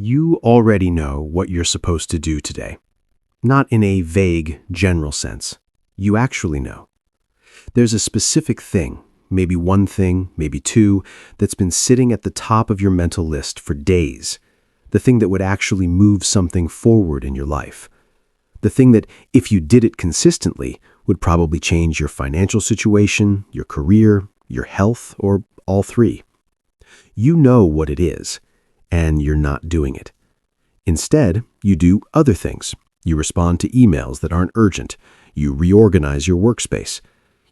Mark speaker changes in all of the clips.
Speaker 1: You already know what you're supposed to do today. Not in a vague, general sense. You actually know. There's a specific thing, maybe one thing, maybe two, that's been sitting at the top of your mental list for days. The thing that would actually move something forward in your life. The thing that, if you did it consistently, would probably change your financial situation, your career, your health, or all three. You know what it is, and you're not doing it. Instead, you do other things. You respond to emails that aren't urgent. You reorganize your workspace.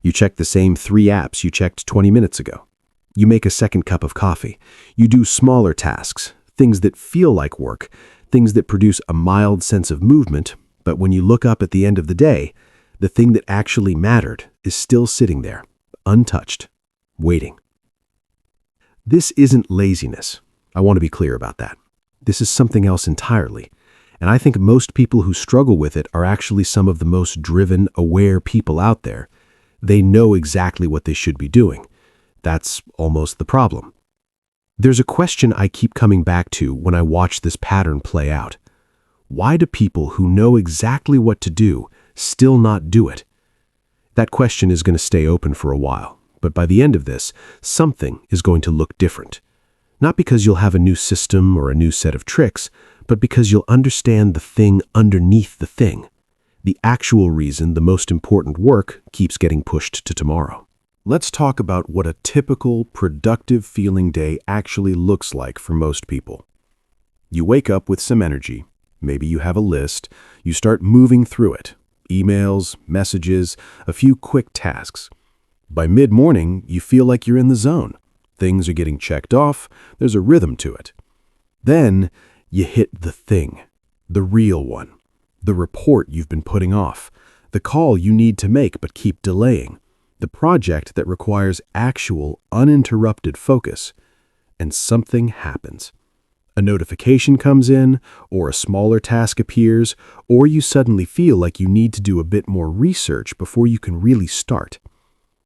Speaker 1: You check the same 3 apps you checked 20 minutes ago. You make a second cup of coffee. You do smaller tasks, things that feel like work, things that produce a mild sense of movement, but when you look up at the end of the day, the thing that actually mattered is still sitting there, untouched, waiting. This isn't laziness. I want to be clear about that. This is something else entirely. And I think most people who struggle with it are actually some of the most driven, aware people out there. They know exactly what they should be doing. That's almost the problem. There's a question I keep coming back to when I watch this pattern play out. Why do people who know exactly what to do still not do it? That question is going to stay open for a while, but by the end of this, something is going to look different. Not because you'll have a new system or a new set of tricks, but because you'll understand the thing underneath the thing, the actual reason the most important work keeps getting pushed to tomorrow. Let's talk about what a typical, productive feeling day actually looks like for most people. You wake up with some energy. Maybe you have a list. You start moving through it. Emails, messages, a few quick tasks. By mid-morning, you feel like you're in the zone. Things are getting checked off. There's a rhythm to it. Then you hit the thing, the real one, the report you've been putting off, the call you need to make but keep delaying, the project that requires actual, uninterrupted focus. And something happens. A notification comes in, or a smaller task appears, or you suddenly feel like you need to do a bit more research before you can really start.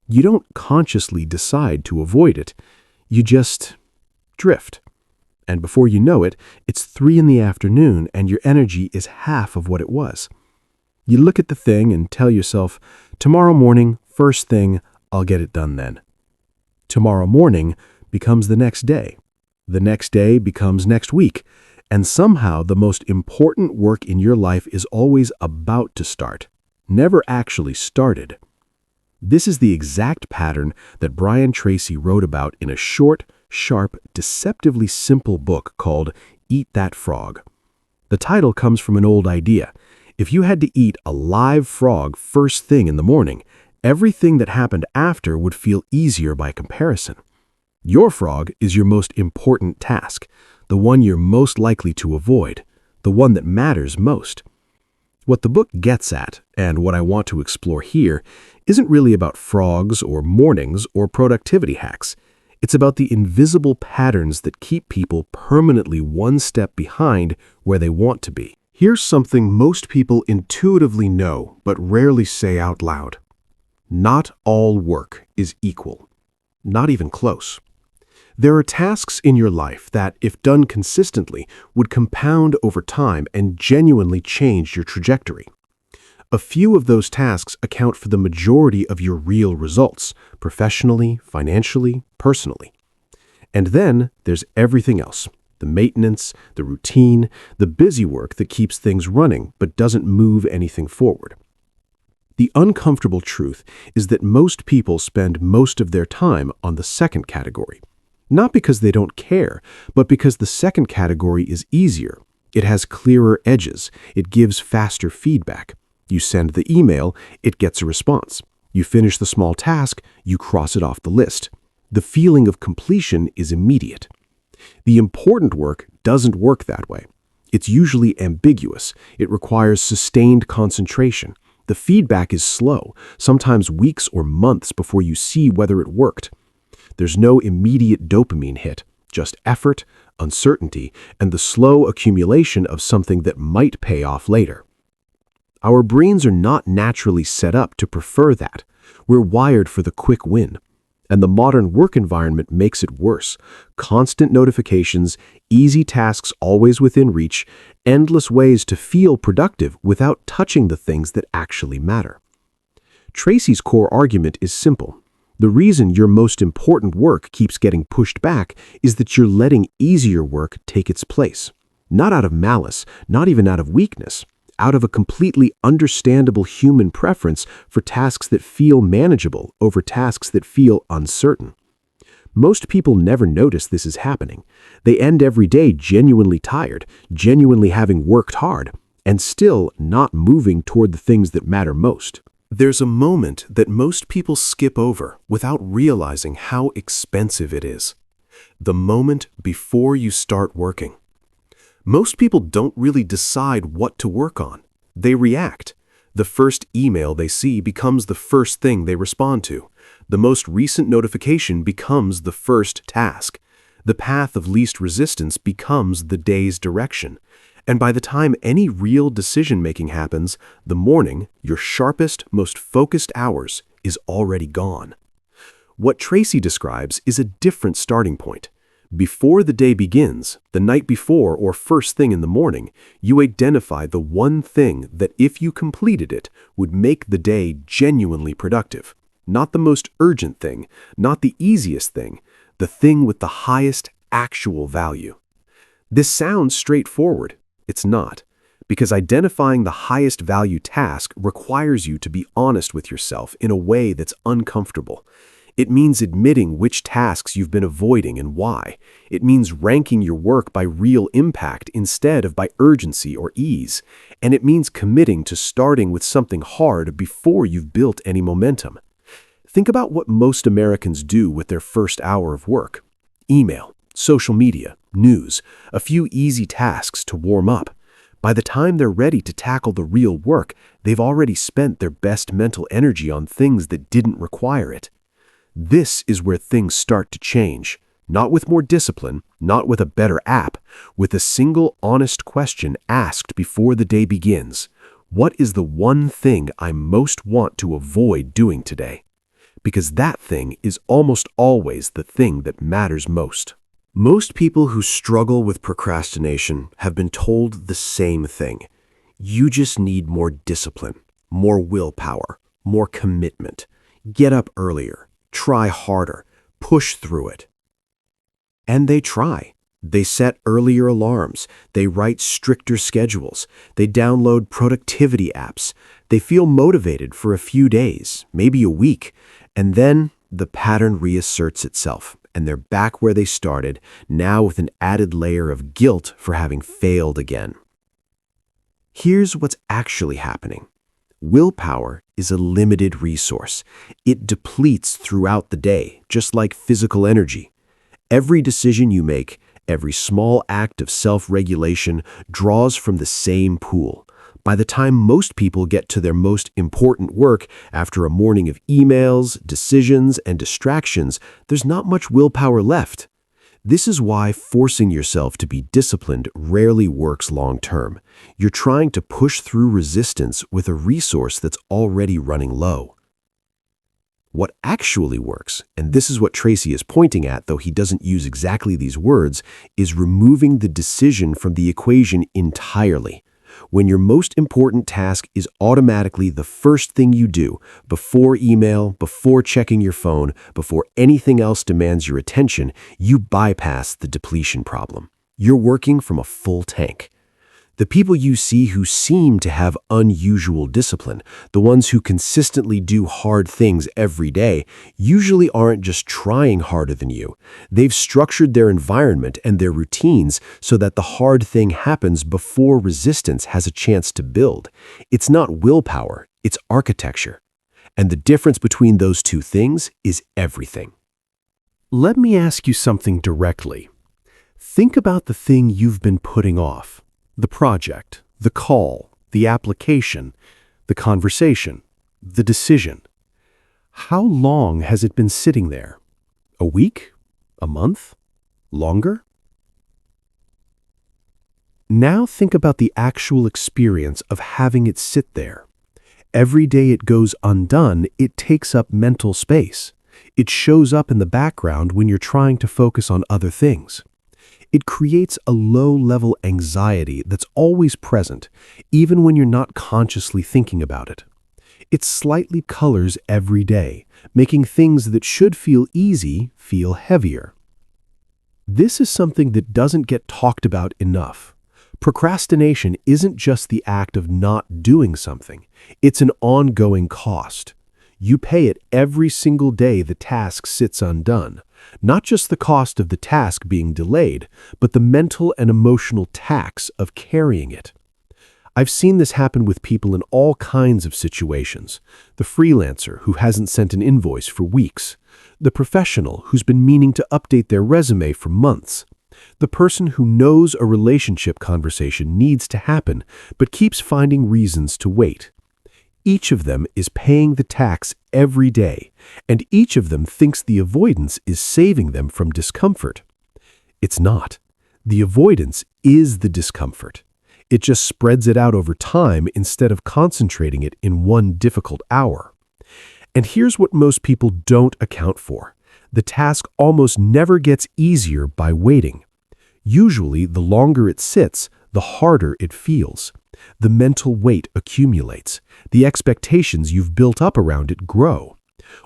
Speaker 1: You don't consciously decide to avoid it. You just drift. And before you know it, it's 3 p.m. and your energy is half of what it was. You look at the thing and tell yourself, tomorrow morning, first thing, I'll get it done then. Tomorrow morning becomes the next day. The next day becomes next week. And somehow the most important work in your life is always about to start, never actually started. This is the exact pattern that Brian Tracy wrote about in a short, sharp, deceptively simple book called Eat That Frog. The title comes from an old idea. If you had to eat a live frog first thing in the morning, everything that happened after would feel easier by comparison. Your frog is your most important task, the one you're most likely to avoid, the one that matters most. What the book gets at, and what I want to explore here, isn't really about frogs or mornings or productivity hacks. It's about the invisible patterns that keep people permanently one step behind where they want to be. Here's something most people intuitively know but rarely say out loud. Not all work is equal. Not even close. There are tasks in your life that, if done consistently, would compound over time and genuinely change your trajectory. A few of those tasks account for the majority of your real results, professionally, financially, personally. And then there's everything else, the maintenance, the routine, the busy work that keeps things running but doesn't move anything forward. The uncomfortable truth is that most people spend most of their time on the second category. Not because they don't care, but because the second category is easier. It has clearer edges. It gives faster feedback. You send the email, it gets a response. You finish the small task, you cross it off the list. The feeling of completion is immediate. The important work doesn't work that way. It's usually ambiguous. It requires sustained concentration. The feedback is slow, sometimes weeks or months before you see whether it worked. There's no immediate dopamine hit, just effort, uncertainty, and the slow accumulation of something that might pay off later. Our brains are not naturally set up to prefer that. We're wired for the quick win. And the modern work environment makes it worse. Constant notifications, easy tasks always within reach, endless ways to feel productive without touching the things that actually matter. Tracy's core argument is simple. The reason your most important work keeps getting pushed back is that you're letting easier work take its place. Not out of malice, not even out of weakness, out of a completely understandable human preference for tasks that feel manageable over tasks that feel uncertain. Most people never notice this is happening. They end every day genuinely tired, genuinely having worked hard, and still not moving toward the things that matter most. There's a moment that most people skip over without realizing how expensive it is. The moment before you start working. Most people don't really decide what to work on. They react. The first email they see becomes the first thing they respond to. The most recent notification becomes the first task. The path of least resistance becomes the day's direction. And by the time any real decision-making happens, the morning, your sharpest, most focused hours, is already gone. What Tracy describes is a different starting point. Before the day begins, the night before or first thing in the morning, you identify the one thing that if you completed it would make the day genuinely productive. Not the most urgent thing, not the easiest thing, the thing with the highest actual value. This sounds straightforward. It's not, because identifying the highest value task requires you to be honest with yourself in a way that's uncomfortable. It means admitting which tasks you've been avoiding and why. It means ranking your work by real impact instead of by urgency or ease. And it means committing to starting with something hard before you've built any momentum. Think about what most Americans do with their first hour of work. Email, social media, news, a few easy tasks to warm up. By the time they're ready to tackle the real work, they've already spent their best mental energy on things that didn't require it. This is where things start to change, not with more discipline, not with a better app, with a single honest question asked before the day begins. What is the one thing I most want to avoid doing today? Because that thing is almost always the thing that matters most. Most people who struggle with procrastination have been told the same thing. You just need more discipline, more willpower, more commitment. Get up earlier. Try harder, push through it. And they try. They set earlier alarms. They write stricter schedules. They download productivity apps. They feel motivated for a few days, maybe a week. And then the pattern reasserts itself, and they're back where they started, now with an added layer of guilt for having failed again. Here's what's actually happening. Willpower is a limited resource. It depletes throughout the day, just like physical energy. Every decision you make, every small act of self-regulation draws from the same pool. By the time most people get to their most important work, after a morning of emails, decisions, and distractions, there's not much willpower left. This is why forcing yourself to be disciplined rarely works long-term. You're trying to push through resistance with a resource that's already running low. What actually works, and this is what Tracy is pointing at, though he doesn't use exactly these words, is removing the decision from the equation entirely. When your most important task is automatically the first thing you do, before email, before checking your phone, before anything else demands your attention, you bypass the depletion problem. You're working from a full tank. The people you see who seem to have unusual discipline, the ones who consistently do hard things every day, usually aren't just trying harder than you. They've structured their environment and their routines so that the hard thing happens before resistance has a chance to build. It's not willpower, it's architecture. And the difference between those two things is everything. Let me ask you something directly. Think about the thing you've been putting off. The project, the call, the application, the conversation, the decision. How long has it been sitting there? A week? A month? Longer? Now think about the actual experience of having it sit there. Every day it goes undone, it takes up mental space. It shows up in the background when you're trying to focus on other things. It creates a low-level anxiety that's always present, even when you're not consciously thinking about it. It slightly colors every day, making things that should feel easy feel heavier. This is something that doesn't get talked about enough. Procrastination isn't just the act of not doing something. It's an ongoing cost. You pay it every single day the task sits undone. Not just the cost of the task being delayed, but the mental and emotional tax of carrying it. I've seen this happen with people in all kinds of situations. The freelancer who hasn't sent an invoice for weeks. The professional who's been meaning to update their resume for months. The person who knows a relationship conversation needs to happen, but keeps finding reasons to wait. Each of them is paying the tax every day, and each of them thinks the avoidance is saving them from discomfort. It's not. The avoidance is the discomfort. It just spreads it out over time instead of concentrating it in one difficult hour. And here's what most people don't account for. The task almost never gets easier by waiting. Usually, the longer it sits, the harder it feels. The mental weight accumulates. The expectations you've built up around it grow.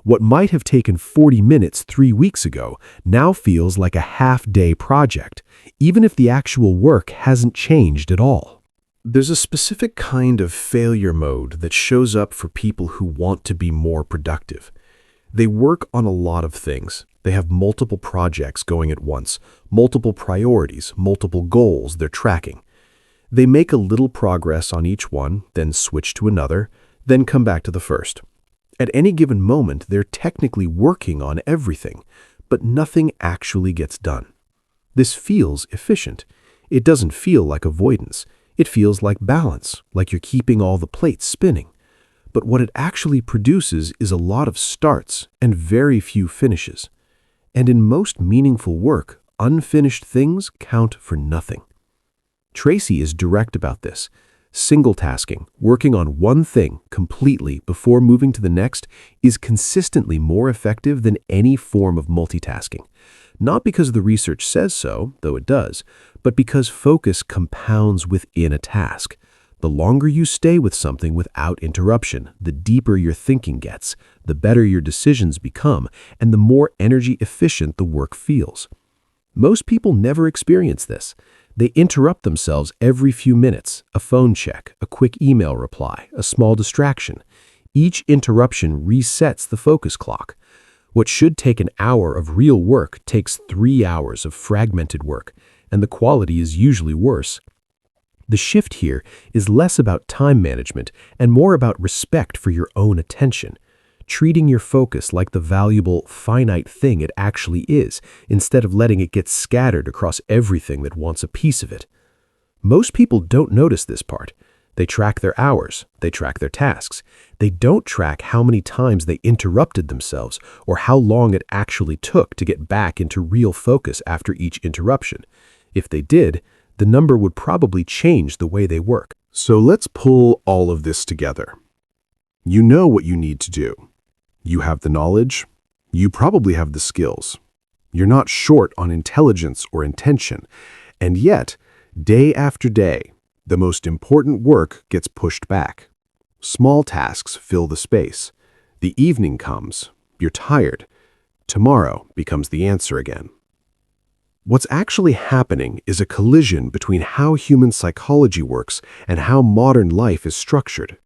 Speaker 1: What might have taken 40 minutes 3 weeks ago now feels like a half-day project, even if the actual work hasn't changed at all. There's a specific kind of failure mode that shows up for people who want to be more productive. They work on a lot of things. They have multiple projects going at once, multiple priorities, multiple goals they're tracking. They make a little progress on each one, then switch to another, then come back to the first. At any given moment, they're technically working on everything, but nothing actually gets done. This feels efficient. It doesn't feel like avoidance. It feels like balance, like you're keeping all the plates spinning. But what it actually produces is a lot of starts and very few finishes. And in most meaningful work, unfinished things count for nothing. Tracy is direct about this. Single tasking, working on one thing completely before moving to the next, is consistently more effective than any form of multitasking. Not because the research says so, though it does, but because focus compounds within a task. The longer you stay with something without interruption, the deeper your thinking gets, the better your decisions become, and the more energy efficient the work feels. Most people never experience this. They interrupt themselves every few minutes, a phone check, a quick email reply, a small distraction. Each interruption resets the focus clock. What should take an hour of real work takes 3 hours of fragmented work, and the quality is usually worse. The shift here is less about time management and more about respect for your own attention, treating your focus like the valuable, finite thing it actually is, instead of letting it get scattered across everything that wants a piece of it. Most people don't notice this part. They track their hours, they track their tasks. They don't track how many times they interrupted themselves or how long it actually took to get back into real focus after each interruption. If they did, the number would probably change the way they work. So let's pull all of this together. You know what you need to do. You have the knowledge. You probably have the skills. You're not short on intelligence or intention. And yet, day after day, the most important work gets pushed back. Small tasks fill the space. The evening comes. You're tired. Tomorrow becomes the answer again. What's actually happening is a collision between how human psychology works and how modern life is structured.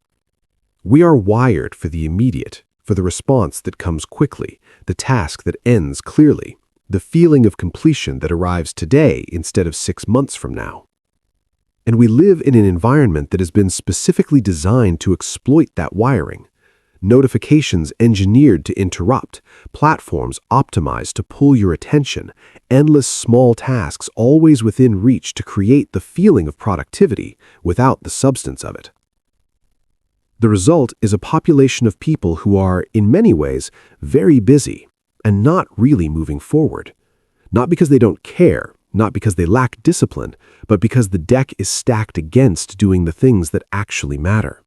Speaker 1: We are wired for the immediate, for the response that comes quickly, the task that ends clearly, the feeling of completion that arrives today instead of 6 months from now. And we live in an environment that has been specifically designed to exploit that wiring. Notifications engineered to interrupt, platforms optimized to pull your attention, endless small tasks always within reach to create the feeling of productivity without the substance of it. The result is a population of people who are, in many ways, very busy and not really moving forward. Not because they don't care, not because they lack discipline, but because the deck is stacked against doing the things that actually matter.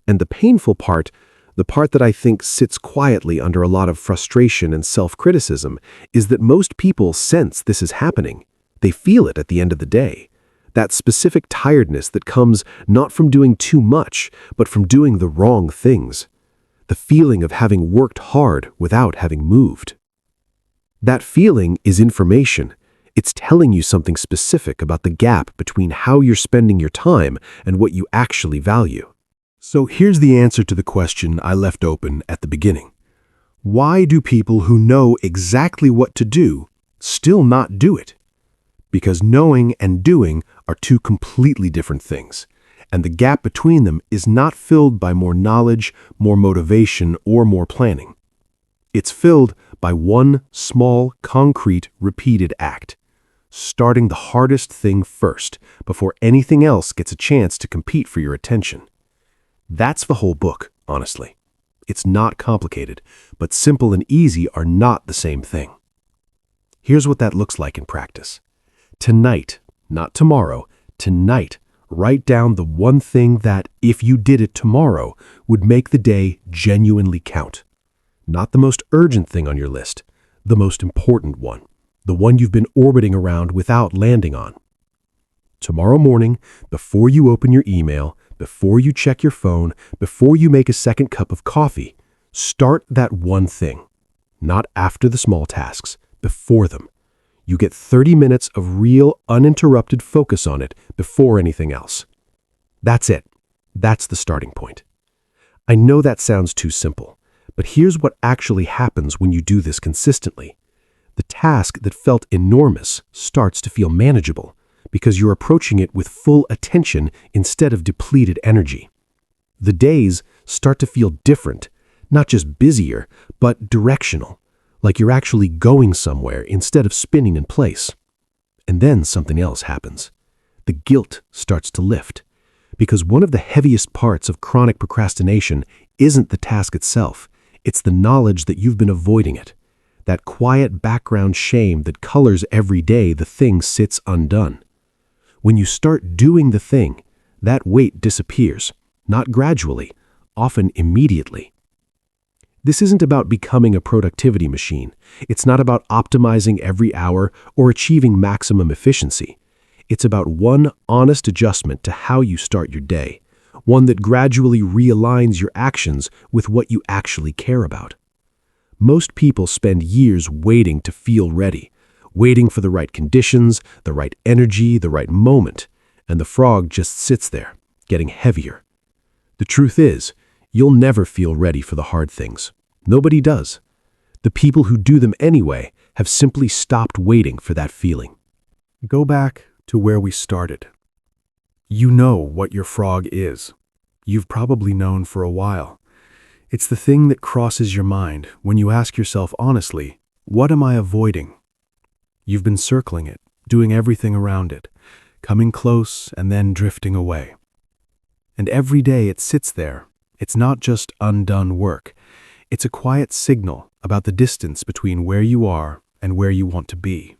Speaker 1: And the painful part, The part that I think sits quietly under a lot of frustration and self-criticism is that most people sense this is happening. They feel it at the end of the day. That specific tiredness that comes not from doing too much, but from doing the wrong things. The feeling of having worked hard without having moved. That feeling is information. It's telling you something specific about the gap between how you're spending your time and what you actually value. So here's the answer to the question I left open at the beginning. Why do people who know exactly what to do still not do it? Because knowing and doing are two completely different things, and the gap between them is not filled by more knowledge, more motivation, or more planning. It's filled by one small, concrete, repeated act. Starting the hardest thing first, before anything else gets a chance to compete for your attention. That's the whole book, honestly. It's not complicated, but simple and easy are not the same thing. Here's what that looks like in practice. Tonight, not tomorrow, tonight, write down the one thing that, if you did it tomorrow, would make the day genuinely count. Not the most urgent thing on your list, the most important one, the one you've been orbiting around without landing on. Tomorrow morning, before you open your email, before you check your phone, before you make a second cup of coffee, start that one thing. Not after the small tasks, before them. You get 30 minutes of real, uninterrupted focus on it before anything else. That's it. That's the starting point. I know that sounds too simple, but here's what actually happens when you do this consistently. The task that felt enormous starts to feel manageable because you're approaching it with full attention instead of depleted energy. The days start to feel different, not just busier, but directional, like you're actually going somewhere instead of spinning in place. And then something else happens. The guilt starts to lift, because one of the heaviest parts of chronic procrastination isn't the task itself, it's the knowledge that you've been avoiding it. That quiet background shame that colors every day the thing sits undone. When you start doing the thing, that weight disappears, not gradually, often immediately. This isn't about becoming a productivity machine. It's not about optimizing every hour or achieving maximum efficiency. It's about one honest adjustment to how you start your day, one that gradually realigns your actions with what you actually care about. Most people spend years waiting to feel ready, waiting for the right conditions, the right energy, the right moment, and the frog just sits there, getting heavier. The truth is, you'll never feel ready for the hard things. Nobody does. The people who do them anyway have simply stopped waiting for that feeling. Go back to where we started. You know what your frog is. You've probably known for a while. It's the thing that crosses your mind when you ask yourself honestly, what am I avoiding? You've been circling it, doing everything around it, coming close and then drifting away. And every day it sits there. It's not just undone work. It's a quiet signal about the distance between where you are and where you want to be.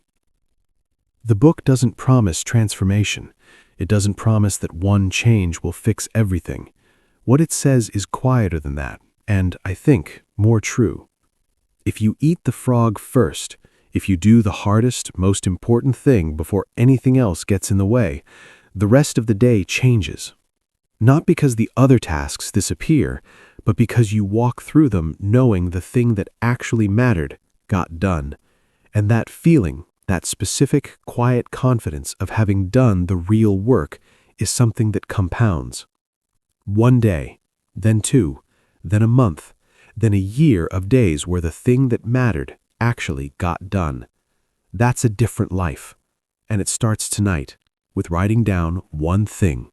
Speaker 1: The book doesn't promise transformation. It doesn't promise that one change will fix everything. What it says is quieter than that, and, I think, more true. If you eat the frog first, if you do the hardest, most important thing before anything else gets in the way, the rest of the day changes. Not because the other tasks disappear, but because you walk through them knowing the thing that actually mattered got done. And that feeling, that specific, quiet confidence of having done the real work is something that compounds. One day, then two, then a month, then a year of days where the thing that mattered actually got done. That's a different life. And it starts tonight with writing down one thing